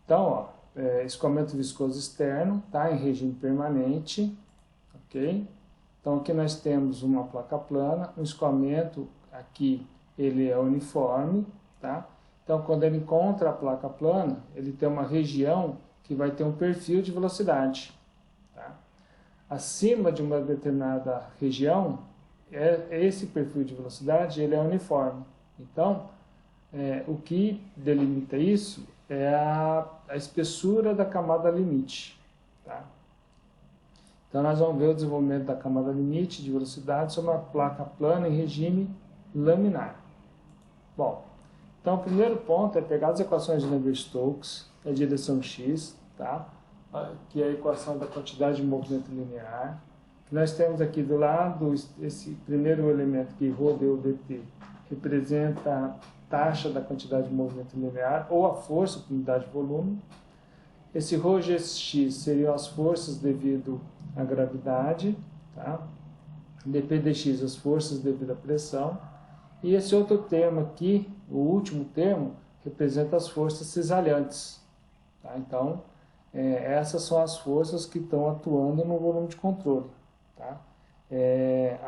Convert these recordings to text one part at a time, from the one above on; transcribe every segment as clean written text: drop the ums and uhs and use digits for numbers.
Então, ó, escoamento viscoso externo, tá? Em regime permanente, ok? Então, aqui nós temos uma placa plana, um escoamento aqui, ele é uniforme, tá? Então, quando ele encontra a placa plana, ele tem uma região que vai ter um perfil de velocidade, tá? Acima de uma determinada região, esse perfil de velocidade, ele é uniforme. Então, o que delimita isso é a espessura da camada limite, tá? Então, nós vamos ver o desenvolvimento da camada limite de velocidade sobre uma placa plana em regime laminar. Bom, então o primeiro ponto é pegar as equações de Navier-Stokes, a direção x, tá? Que é a equação da quantidade de movimento linear. Nós temos aqui do lado, esse primeiro elemento que rodeia o dt, representa a taxa da quantidade de movimento linear, ou a força por unidade de volume. Esse ρgx seriam as forças devido à gravidade, tá? dp dx, as forças devido à pressão. E esse outro termo aqui, o último termo, representa as forças cisalhantes. Tá? Então, essas são as forças que estão atuando no volume de controle. Tá?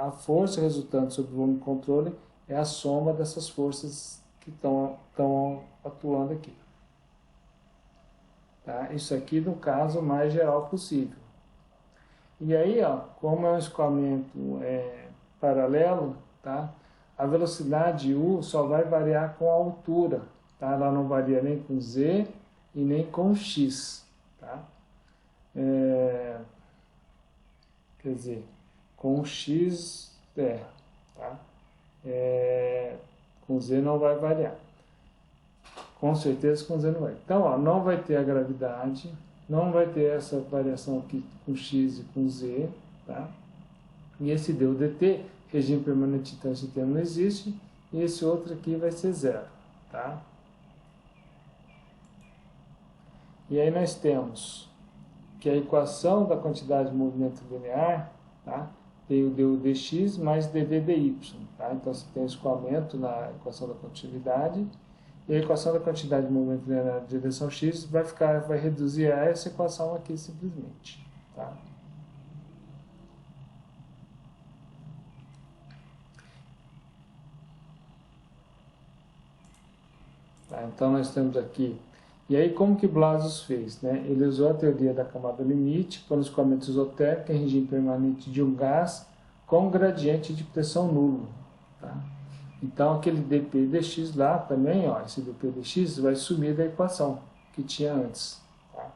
A força resultante sobre o volume de controle é a soma dessas forças que estão atuando aqui. Tá? Isso aqui no caso mais geral possível. E aí, ó, como é um escoamento paralelo, tá? A velocidade U só vai variar com a altura. Tá? Ela não varia nem com Z e nem com X. Tá? Quer dizer, com X, tá? Com Z não vai variar. Com certeza com Z não vai. Então, ó, não vai ter a gravidade, não vai ter essa variação aqui com X e com Z, tá? E esse deu dt, regime permanente, então esse termo não existe, e esse outro aqui vai ser zero, tá? E aí nós temos que a equação da quantidade de movimento linear, tá? Tem o du dx mais dv dy, tá? Então você tem o escoamento na equação da continuidade, e a equação da quantidade de movimento linear na direção x vai reduzir a essa equação aqui simplesmente, tá? Então nós temos aqui, e aí como que Blasius fez? Né? Ele usou a teoria da camada limite para o escoamento isotérmico em regime permanente de um gás com gradiente de pressão nulo. Tá? Então aquele dp dx lá também, ó, esse dp dx vai sumir da equação que tinha antes. Tá?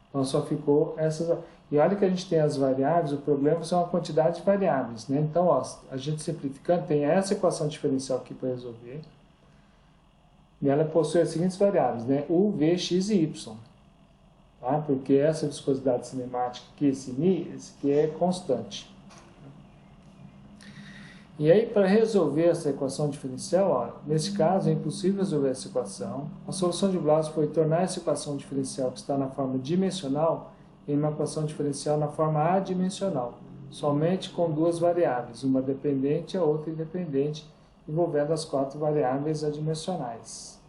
Então só ficou essas. E olha que a gente tem as variáveis, o problema são a quantidade de variáveis. Né? Então, ó, a gente simplificando, tem essa equação diferencial aqui para resolver. E ela possui as seguintes variáveis, né? U, V, X e Y. Tá? Porque essa viscosidade cinemática aqui, esse aqui é constante. E aí, para resolver essa equação diferencial, ó, nesse caso é impossível resolver essa equação. A solução de Blasius foi tornar essa equação diferencial que está na forma dimensional em uma equação diferencial na forma adimensional, somente com duas variáveis, uma dependente e a outra independente, envolvendo as quatro variáveis adimensionais.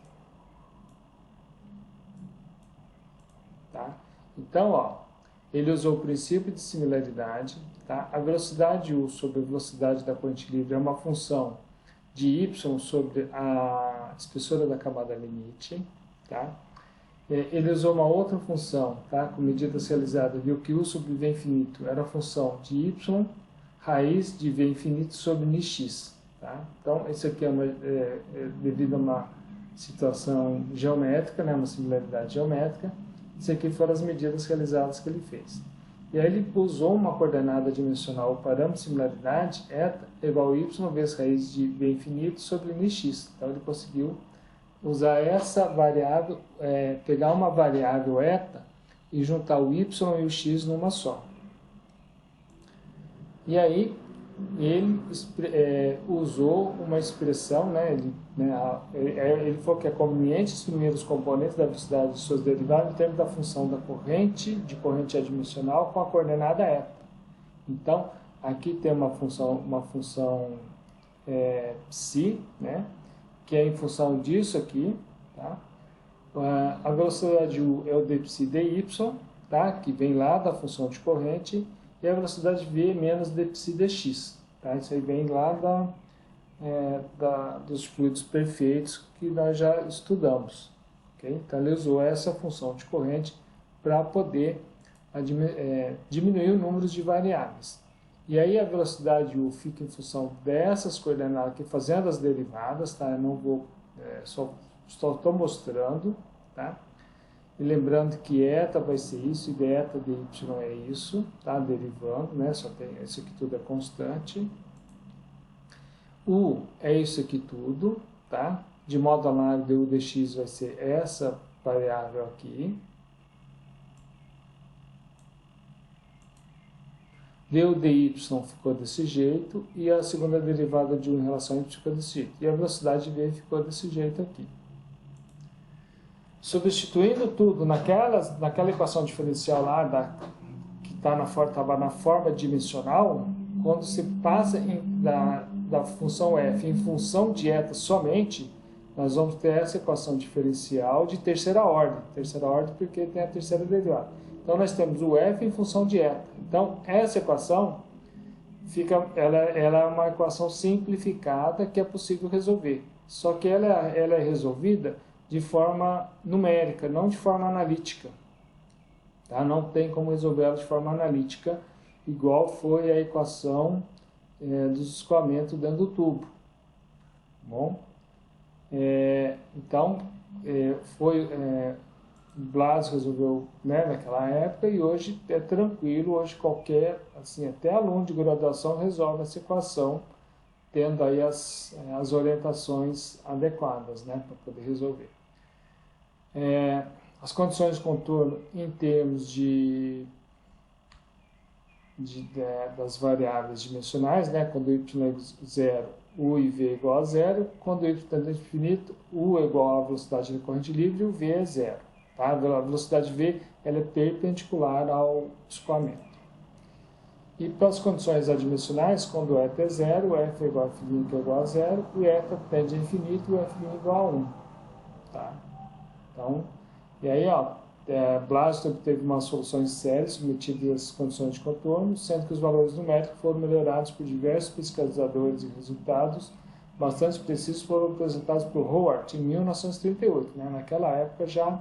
Tá? Então, ó, ele usou o princípio de similaridade. Tá? A velocidade U sobre a velocidade da corrente livre é uma função de Y sobre a espessura da camada limite. Tá? Ele usou uma outra função, tá? Com medidas realizadas, viu que U sobre V infinito era a função de Y raiz de V infinito sobre Nx. Tá? Então, isso aqui é devido a uma situação geométrica, né? Uma similaridade geométrica. Isso aqui foram as medidas realizadas que ele fez. E aí ele usou uma coordenada dimensional, o parâmetro de similaridade, eta igual a y vezes raiz de v infinito sobre nx. Então ele conseguiu usar essa variável, pegar uma variável eta e juntar o y e o x numa só. E aí ele usou uma expressão, né, ele falou que é conveniente exprimir os componentes da velocidade de suas derivadas em termos da função da corrente, de corrente adimensional, com a coordenada eta. Então, aqui tem uma função psi, né, que é em função disso aqui, tá? A velocidade U é o dψ dy, tá? Que vem lá da função de corrente, e a velocidade V menos dψ dx. Tá? Isso aí vem lá dos fluidos perfeitos que nós já estudamos. Okay? Então ele usou essa função de corrente para poder diminuir o número de variáveis. E aí a velocidade U fica em função dessas coordenadas aqui, fazendo as derivadas, tá? Eu não vou, só estou mostrando, tá? E lembrando que eta vai ser isso e beta dy é isso, tá? Derivando, né? Só tem isso aqui tudo é constante. U é isso aqui tudo, tá? De modo análogo, du dx vai ser essa variável aqui. Du dy ficou desse jeito, e a segunda derivada de U em relação a y ficou desse jeito. E a velocidade V ficou desse jeito aqui. Substituindo tudo naquela equação diferencial lá, que estava na forma dimensional, quando se passa da função f em função de eta somente, nós vamos ter essa equação diferencial de terceira ordem. Terceira ordem porque tem a terceira derivada. Então nós temos o f em função de eta. Então essa equação ela é uma equação simplificada que é possível resolver. Só que ela é resolvida de forma numérica, não de forma analítica. Tá? Não tem como resolver ela de forma analítica, igual foi a equação dos escoamentos dentro do tubo. Bom, então, Blas resolveu, né, naquela época, e hoje é tranquilo, hoje qualquer, assim, até aluno de graduação resolve essa equação, tendo aí as orientações adequadas, né, para poder resolver. As condições de contorno em termos das variáveis dimensionais, né, quando y é 0, U e V é igual a 0, quando y tende a infinito, U é igual à velocidade da corrente livre e o V é 0. Tá? A velocidade V ela é perpendicular ao escoamento. E para as condições adimensionais, quando eta é 0, o F é igual a F' que é igual a 0, o eta tende a infinito e o F' é igual a 1. Tá? Então, e aí, Blas obteve umas soluções sérias submetidas às condições de contorno, sendo que os valores numéricos foram melhorados por diversos pesquisadores e resultados bastante precisos foram apresentados por Howard em 1938. Né? Naquela época já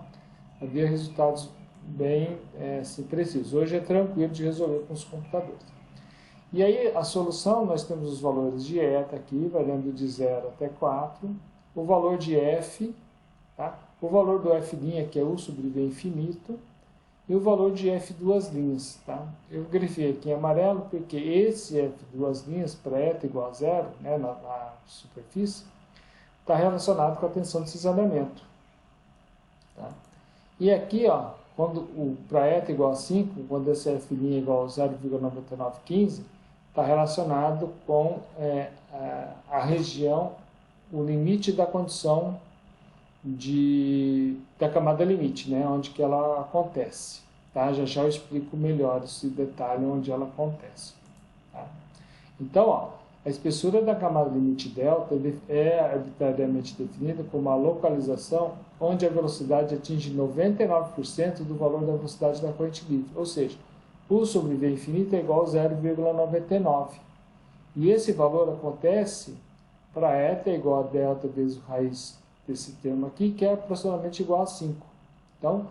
havia resultados bem precisos. Hoje é tranquilo de resolver com os computadores. E aí, a solução, nós temos os valores de eta aqui, variando de 0 até 4, o valor de f, tá? O valor do f' que é U sobre V infinito, e o valor de f duas linhas. Tá? Eu grifei aqui em amarelo porque esse f duas linhas, para eta igual a 0, né, na superfície, está relacionado com a tensão de cisalhamento. Tá? E aqui, quando para eta igual a 5, quando esse f' é igual a 0,9915, está relacionado com a região, o limite da condição da camada limite, né, onde que ela acontece. Tá? Já eu explico melhor esse detalhe onde ela acontece. Tá? Então, a espessura da camada limite delta é arbitrariamente definida como a localização onde a velocidade atinge 99% do valor da velocidade da corrente livre, ou seja, U sobre V infinito é igual a 0,99. E esse valor acontece para eta igual a delta vezes raiz desse termo aqui, que é aproximadamente igual a 5. Então,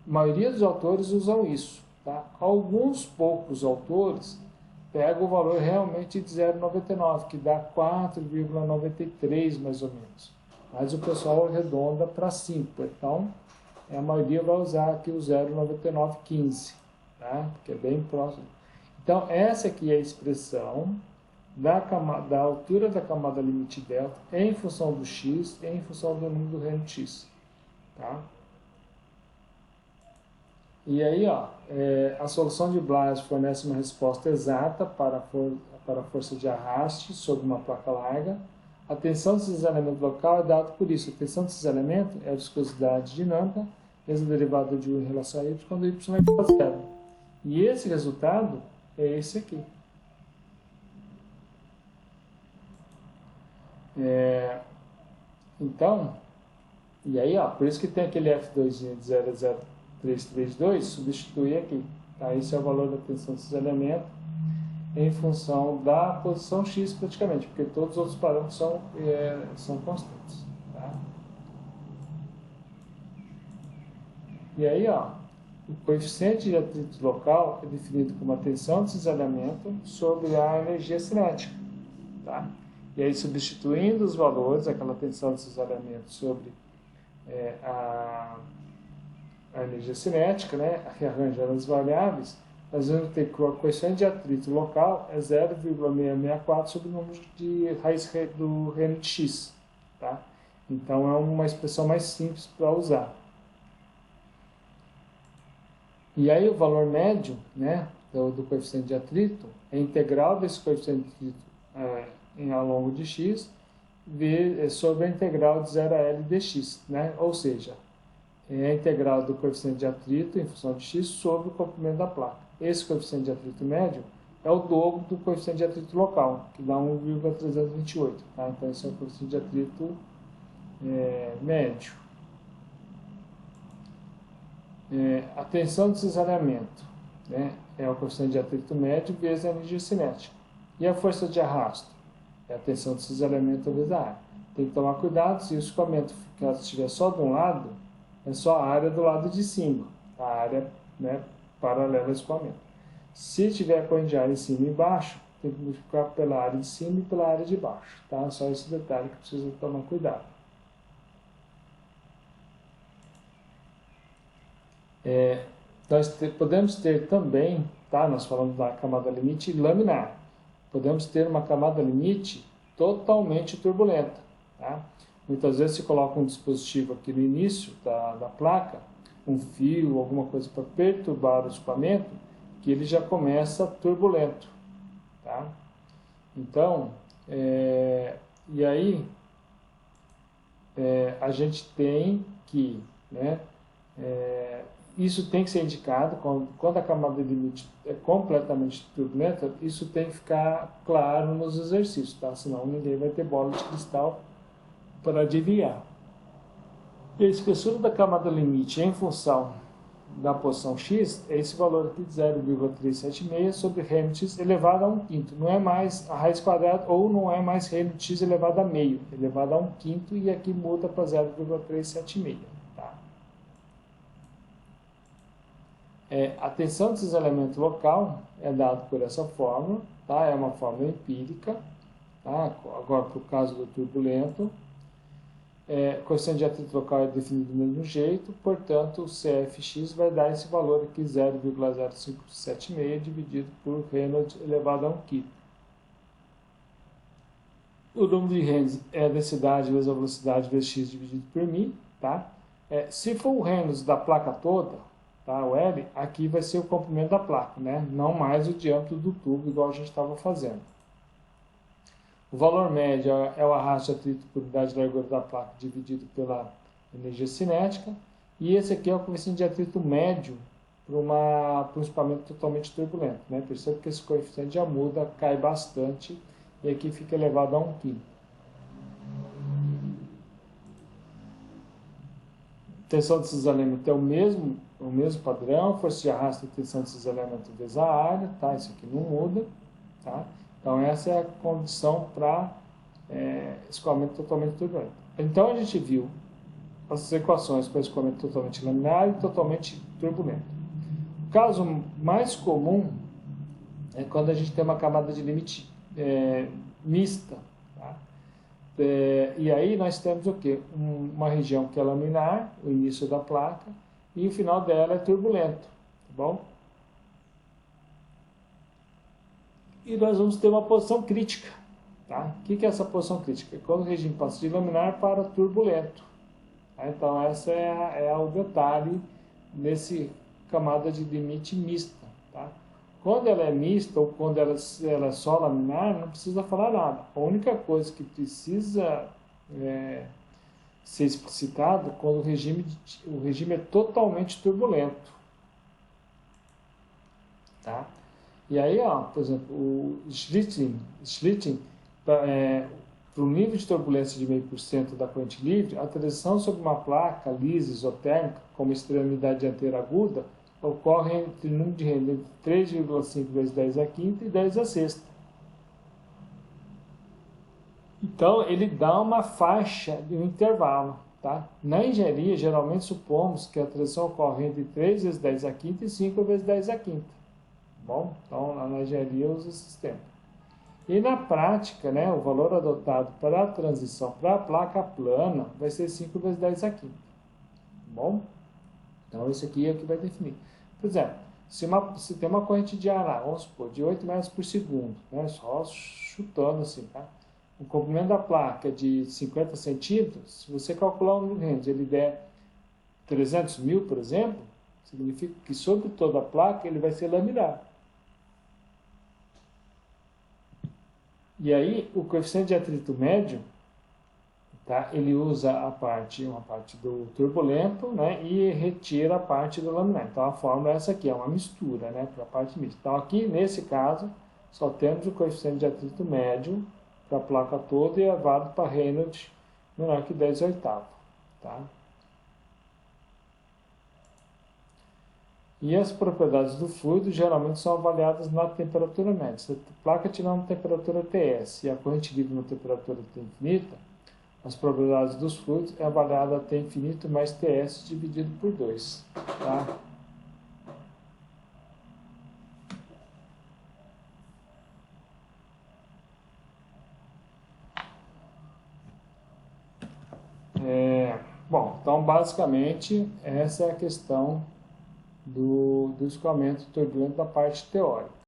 a maioria dos autores usam isso. Tá? Alguns poucos autores pegam o valor realmente de 0,99, que dá 4,93 mais ou menos. Mas o pessoal arredonda para 5. Então, a maioria vai usar aqui o 0,9915, tá? Que é bem próximo. Então, essa aqui é a expressão da altura da camada limite delta em função do x e em função do número do reino x. Tá? E aí, a solução de Blas fornece uma resposta exata para a força de arraste sobre uma placa larga. A tensão de cisalhamento local é dada por isso. A tensão de cisalhamento é a viscosidade dinâmica, mesma derivada de U em relação a y, quando y é igual a 0. E esse resultado é esse aqui. Então, E aí, ó, por isso que tem aquele F2 de 0,0332, substituir aqui. Tá? Esse é o valor da tensão do cisalhamento em função da posição X praticamente, porque todos os outros parâmetros são constantes. Tá? E aí, ó, o coeficiente de atrito local é definido como a tensão de cisalhamento sobre a energia cinética. Tá? E aí, substituindo os valores, aquela tensão de cisalhamento sobre a energia cinética, né, rearranjando as variáveis, nós vamos ter que o coeficiente de atrito local é 0,664 sobre o número de raiz do reino de x. Tá? Então, é uma expressão mais simples para usar. E aí, o valor médio, né, do coeficiente de atrito é a integral desse coeficiente de atrito ao longo de x sobre a integral de 0 a L dx, né? Ou seja, é a integral do coeficiente de atrito em função de x sobre o comprimento da placa. Esse coeficiente de atrito médio é o dobro do coeficiente de atrito local, que dá 1,328. Tá? Então, esse é o coeficiente de atrito médio. A tensão de cisalhamento, né, é o coeficiente de atrito médio vezes a energia cinética. E a força de arrasto? É a tensão de cisalhamento vezes a área. Tem que tomar cuidado, se o escoamento estiver só de um lado, é só a área do lado de cima, a área, né, paralela ao escoamento. Se tiver corrente de ar em cima e embaixo, tem que multiplicar pela área de cima e pela área de baixo. Tá? Só esse detalhe que precisa tomar cuidado. Nós podemos ter também, tá? Nós falamos da camada limite laminar. Podemos ter uma camada limite totalmente turbulenta. Tá? Muitas vezes se coloca um dispositivo aqui no início da placa, um fio, alguma coisa para perturbar o escoamento, que ele já começa turbulento. Tá? Então, e aí a gente tem que, né, isso tem que ser indicado quando a camada limite é completamente turbulenta, isso tem que ficar claro nos exercícios, tá? Senão ninguém vai ter bola de cristal para adivinhar. E a espessura da camada limite em função da posição x é esse valor aqui de 0,376 sobre reino de x elevado a 1/5. Não é mais a raiz quadrada ou não é mais reino de x elevado a meio, elevado a 1/5 e aqui muda para 0,376. Tá? A tensão de cisalhamento local é dada por essa fórmula, tá? É uma fórmula empírica, tá? Agora para o caso do turbulento. Coeficiente de atrito local é definido do mesmo jeito, portanto o CFX vai dar esse valor aqui, 0,0576 dividido por Reynolds elevado a 1/5. O número de Reynolds é a densidade vezes a velocidade vezes x dividido por μ. Tá? Se for o Reynolds da placa toda, tá? O L, aqui vai ser o comprimento da placa, né? Não mais o diâmetro do tubo, igual a gente estava fazendo. O valor médio é o arrasto de atrito por unidade de largura da placa dividido pela energia cinética. E esse aqui é o coeficiente de atrito médio para um escoamento totalmente turbulento. Né? Percebe que esse coeficiente já muda, cai bastante e aqui fica elevado a 1/5. Tensão de cisalhamento é o mesmo padrão, força de arrasto e tensão de cisalhamento vezes a área, tá? Isso aqui não muda, tá? Então, essa é a condição para escoamento totalmente turbulento. Então, a gente viu as equações para escoamento totalmente laminar e totalmente turbulento. O caso mais comum é quando a gente tem uma camada de limite mista. Tá? E aí nós temos o quê? Uma região que é laminar, o início da placa, e o final dela é turbulento. Tá bom? E nós vamos ter uma posição crítica. Tá? O que é essa posição crítica? É quando o regime passa de laminar para turbulento. Tá? Então, essa é o detalhe nesse camada de limite mista. Tá? Quando ela é mista ou quando ela é só laminar, não precisa falar nada. A única coisa que precisa ser explicitado é quando o regime é totalmente turbulento. Tá? E aí, ó, por exemplo, o Schlichting para um nível de turbulência de 0,5% da corrente livre, a transição sobre uma placa lisa isotérmica, como extremidade dianteira aguda, ocorre entre número de renda entre 3,5 vezes 10 a quinta e 10 a sexta. Então, ele dá uma faixa de um intervalo. Tá? Na engenharia, geralmente supomos que a transição ocorre entre 3 vezes 10 a quinta e 5 vezes 10 a quinta. Bom, então, na engenharia, usa esse sistema. E na prática, né, o valor adotado para a transição para a placa plana vai ser 5 vezes 10 a quinta. Bom, então esse aqui é o que vai definir. Por exemplo, se tem uma corrente de ar, vamos supor, de 8 metros por segundo, né, só chutando assim, tá? O comprimento da placa é de 50 centímetros, se você calcular o número de rendas, ele der 300 mil, por exemplo, significa que sobre toda a placa ele vai ser laminar. E aí, o coeficiente de atrito médio, tá, ele usa uma parte do turbulento, né, e retira a parte do laminar. Então, a fórmula é essa aqui, é uma mistura, né, para a parte mista. Então, aqui, nesse caso, só temos o coeficiente de atrito médio para a placa toda e é válido para Reynolds menor que 10/8. Tá? E as propriedades do fluido geralmente são avaliadas na temperatura média. Se a placa tiver uma temperatura TS e a corrente livre uma temperatura T infinita, as propriedades dos fluidos é avaliada a T infinito mais TS dividido por 2. Tá? Bom, então basicamente essa é a questão do escoamento turbulento da parte teórica.